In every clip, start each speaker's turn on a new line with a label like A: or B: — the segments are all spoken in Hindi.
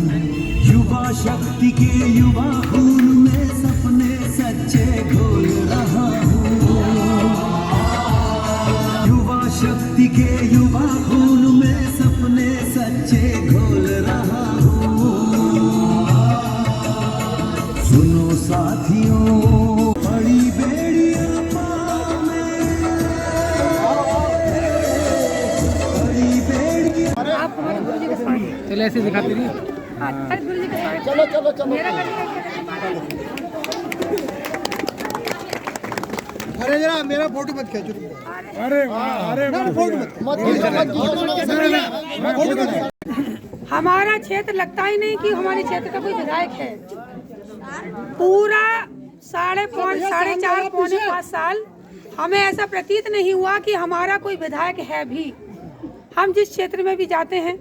A: युवा शक्ति के युवा खून में सपने सच्चे घोल रहा हूँ। युवा शक्ति के युवा खून में सपने सच्चे घोल रहा हूँ। सुनो साथियों, बड़ी बेड़ियां पाँव में, बड़ी बेड़ियां।
B: आप हमारे गुरु जी के साथ
C: चले ऐसे दिखाती रही।
B: हाँ, हर गुरु जी के साथ
D: चलो चलो चलो।
B: मेरा करना
D: अरे जरा मेरा फोटो मत खींचो।
C: अरे अरे
D: फोटो मत
B: हमारा क्षेत्र लगता ही नहीं कि हमारे क्षेत्र का कोई विधायक है। पूरा 4.5 पौने 5 साल हमें ऐसा प्रतीत नहीं हुआ कि हमारा कोई विधायक है भी। हम जिस क्षेत्र में भी जाते हैं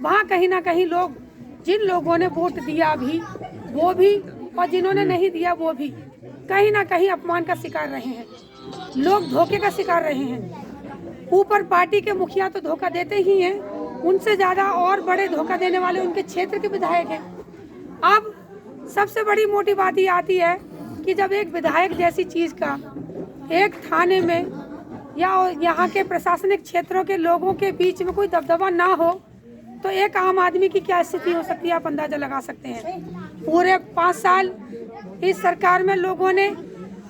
B: वहाँ कहीं ना कहीं लोग, जिन लोगों ने वोट दिया भी वो भी और जिन्होंने नहीं दिया वो भी कहीं ना कहीं अपमान का शिकार रहे हैं। लोग धोखे का शिकार रहे हैं। ऊपर पार्टी के मुखिया तो धोखा देते ही हैं, उनसे ज़्यादा और बड़े धोखा देने वाले उनके क्षेत्र के विधायक हैं। अब सबसे बड़ी मोटी बात ये आती है कि जब एक विधायक जैसी चीज़ का एक थाने में या यहाँ के प्रशासनिक क्षेत्रों के लोगों के बीच में कोई दबदबा ना हो तो एक आम आदमी की क्या स्थिति हो सकती है, आप अंदाजा लगा सकते हैं। पूरे 5 साल इस सरकार में लोगों ने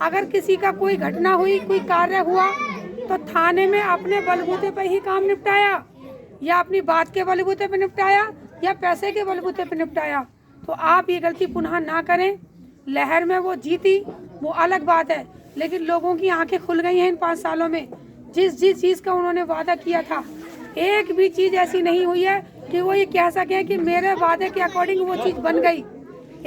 B: अगर किसी का कोई घटना हुई, कोई कार्य हुआ तो थाने में अपने बलबूते पर ही काम निपटाया, या अपनी बात के बलबूते पर निपटाया, या पैसे के बलबूते पर निपटाया। तो आप ये गलती पुनः ना करें। लहर में वो जीती वो अलग बात है, लेकिन लोगों की आंखें खुल गई हैं इन 5 सालों में। जिस चीज़ का उन्होंने वादा किया था, एक भी चीज़ ऐसी नहीं हुई है कि वो ये कह सके कि मेरे वादे के अकॉर्डिंग वो चीज़ बन गई।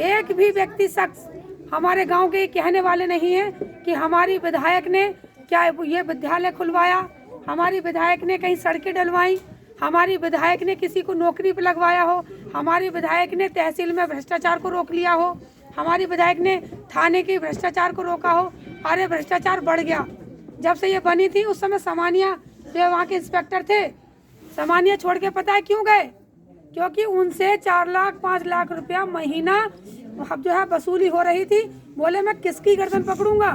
B: एक भी व्यक्ति शख्स हमारे गांव के कहने वाले नहीं है कि हमारी विधायक ने क्या ये विद्यालय खुलवाया, हमारी विधायक ने कहीं सड़कें डलवाई, हमारी विधायक ने किसी को नौकरी पर लगवाया हो, हमारी विधायक ने तहसील में भ्रष्टाचार को रोक लिया हो, हमारी विधायक ने थाने के भ्रष्टाचार को रोका हो। अरे भ्रष्टाचार बढ़ गया। जब से ये बनी थी उस समय समानिया जो वहाँ के इंस्पेक्टर थे, समानिया छोड़ के पता है क्यों गए? क्योंकि उनसे 4 लाख 5 लाख रुपया महीना अब जो है वसूली हो रही थी। बोले मैं किसकी गर्दन पकड़ूंगा,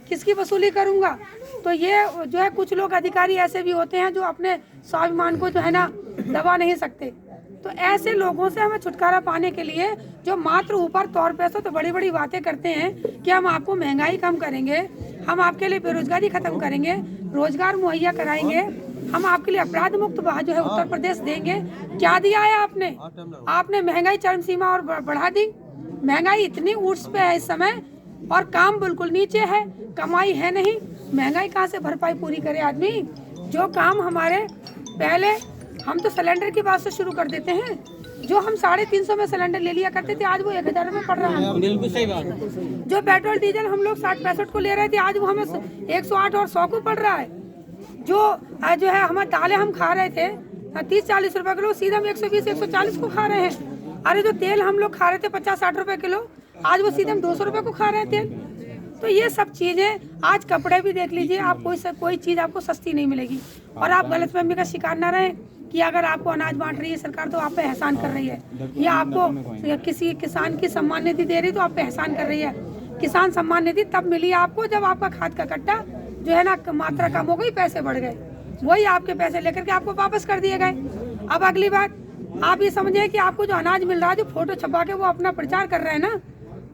B: किसकी वसूली करूंगा। तो ये जो है कुछ लोग अधिकारी ऐसे भी होते हैं जो अपने स्वाभिमान को जो है ना दबा नहीं सकते। तो ऐसे लोगों से हमें छुटकारा पाने के लिए जो मात्र ऊपर तौर पे तो बड़ी बड़ी बातें करते हैं कि हम आपको महंगाई कम करेंगे, हम आपके लिए बेरोजगारी खत्म करेंगे, रोजगार मुहैया कराएंगे, हम आपके लिए अपराध मुक्त जो है उत्तर प्रदेश देंगे। क्या दिया है आपने? आपने महंगाई चरम सीमा और बढ़ा दी। महंगाई इतनी ऊर्ज पे है इस समय और काम बिल्कुल नीचे है, कमाई है नहीं। महंगाई कहाँ से भरपाई पूरी करे आदमी? जो काम हमारे पहले, हम तो सिलेंडर की बात से शुरू कर देते हैं। जो हम 350 में सिलेंडर ले लिया करते थे, आज वो 1000 में पड़ रहा है।
C: बिल्कुल सही बात।
B: जो पेट्रोल डीजल हम लोग 60-65 को ले रहे थे, आज वो हमें 108 और 100 को पड़ रहा है। जो है हमारे दालें हम खा रहे थे 30-40 रुपए किलो, सीधा हम 120-140 को खा रहे हैं। अरे जो तेल हम लोग खा रहे थे 50-60 रुपए किलो, आज वो सीधे हम 200 रुपए को खा रहे हैं तेल। तो ये सब चीजें, आज कपड़े भी देख लीजिए आप, कोई चीज आपको सस्ती नहीं मिलेगी। और आप गलतफहमी का शिकार न रहें कि अगर आपको अनाज बांट रही है सरकार तो आप पे एहसान कर रही है, या आपको किसी किसान की सम्मान निधि दे रही तो आप पे एहसान कर रही है। किसान सम्मान निधि तब मिली आपको जब आपका खाद का कट्टा जो है ना मात्रा कम हो गई, पैसे बढ़ गए, वही आपके पैसे लेकर के आपको वापस कर दिए गए। अब अगली बात आप ये समझे कि आपको जो अनाज मिल रहा है, जो फोटो छपा के वो अपना प्रचार कर रहे हैं ना,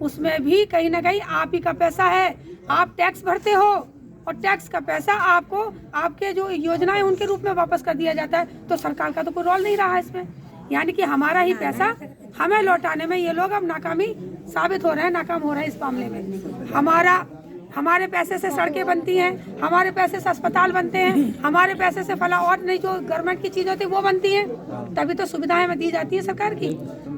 B: उसमें भी कहीं ना कहीं आप ही का पैसा है। आप टैक्स भरते हो और टैक्स का पैसा आपको आपके जो योजनाएं उनके रूप में वापस कर दिया जाता है। तो सरकार का तो कोई रोल नहीं रहा है इसमें, यानी कि हमारा ही पैसा हमें लौटाने में ये लोग अब नाकामी साबित हो रहे हैं, नाकाम हो रहे हैं इस मामले में। हमारे पैसे से सड़कें बनती हैं, हमारे पैसे से अस्पताल बनते हैं, हमारे पैसे से फला और नहीं जो गवर्नमेंट की चीज़ होती है वो बनती हैं, तभी तो सुविधाएं हमें दी जाती है सरकार की।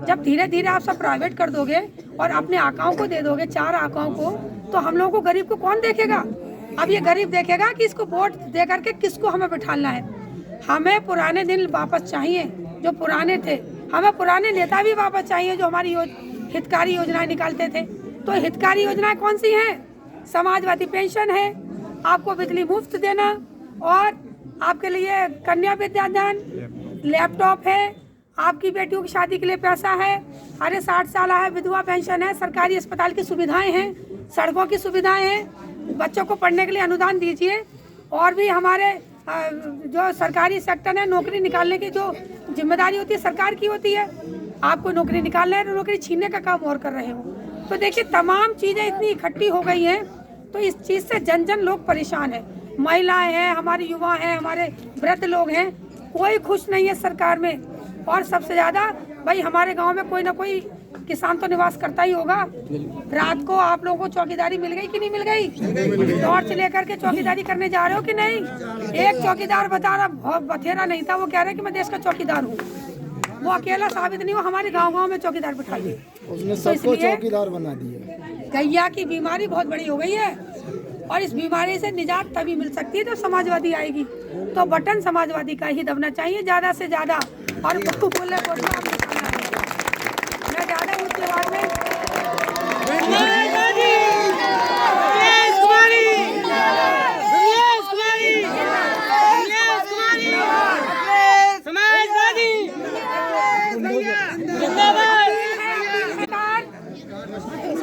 B: जब धीरे धीरे आप सब प्राइवेट कर दोगे और अपने आकाओं को दे दोगे, 4 आकाओं को, तो हम लोगों को, गरीब को कौन देखेगा? अब ये गरीब देखेगा कि इसको वोट दे करके किसको हमें बिठाना है। हमें पुराने दिन वापस चाहिए जो पुराने थे, हमें पुराने नेता भी वापस चाहिए जो हमारी हितकारी योजनाएं निकालते थे। तो हितकारी योजनाएं कौन सी हैं? समाजवादी पेंशन है, आपको बिजली मुफ्त देना, और आपके लिए कन्या विद्यादान, लैपटॉप है, आपकी बेटियों की शादी के लिए पैसा है, अरे 60 साल है, विधवा पेंशन है, सरकारी अस्पताल की सुविधाएं हैं, सड़कों की सुविधाएं हैं, बच्चों को पढ़ने के लिए अनुदान दीजिए। और भी हमारे जो सरकारी सेक्टर है, नौकरी निकालने की जो जिम्मेदारी होती है सरकार की होती है। आपको नौकरी निकालना है तो नौकरी छीनने का काम और कर रहे हो। तो देखिए तमाम चीज़ें इतनी इकट्ठी हो गई हैं, तो इस चीज़ से जन जन लोग परेशान हैं। महिलाएं हैं, हमारे युवा हैं, हमारे वृद्ध लोग हैं, कोई खुश नहीं है सरकार में। और सबसे ज़्यादा भाई हमारे गांव में कोई ना कोई किसान तो निवास करता ही होगा। रात को आप लोगों को चौकीदारी मिल गई कि नहीं मिल गई? टॉर्च लेकर के चौकीदारी करने जा रहे हो कि नहीं? एक चौकीदार बता रहा, बहुत बथेरा नहीं था, वो कह रहे कि मैं देश का चौकीदार हूँ। वो अकेला साबित नहीं हुआ, हमारे गाँव में चौकीदार बिठा दिए,
D: उसने सबको चौकीदार बना दिया।
B: गैया की बीमारी बहुत बड़ी हो गई है और इस बीमारी से निजात तभी मिल सकती है जब समाजवादी आएगी। तो बटन समाजवादी का ही दबना चाहिए ज़्यादा से ज़्यादा। और बोले मैं ज़्यादा ऊँची आवाज़ में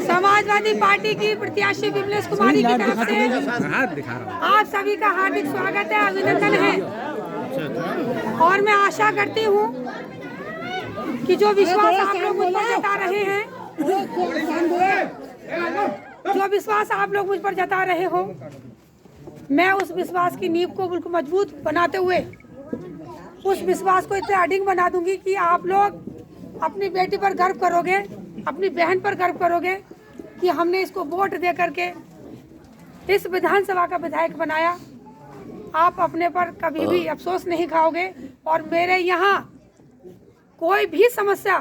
B: समाजवादी पार्टी की प्रत्याशी विमलेश कुमारी की तरफ से आप सभी का हार्दिक स्वागत है, अभिनंदन है। और मैं आशा करती हूँ कि जो विश्वास आप लोग मुझ पर जता रहे हैं, जो विश्वास आप लोग मुझ पर जता रहे हो, मैं उस विश्वास की नींव को बिल्कुल मजबूत बनाते हुए उस विश्वास को इतना अडिग बना दूंगी कि आप लोग अपनी बेटी पर गर्व करोगे, अपनी बहन पर गर्व करोगे कि हमने इसको वोट दे करके इस विधानसभा का विधायक बनाया। आप अपने पर कभी भी अफसोस नहीं खाओगे। और मेरे यहाँ कोई भी समस्या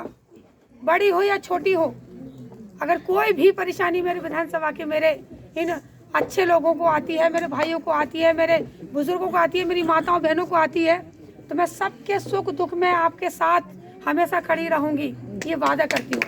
B: बड़ी हो या छोटी हो, अगर कोई भी परेशानी मेरे विधानसभा के मेरे इन अच्छे लोगों को आती है, मेरे भाइयों को आती है, मेरे बुजुर्गों को आती है, मेरी माताओं बहनों को आती है, तो मैं सबके सुख दुख में आपके साथ हमेशा खड़ी रहूंगी, ये वादा करती हूँ।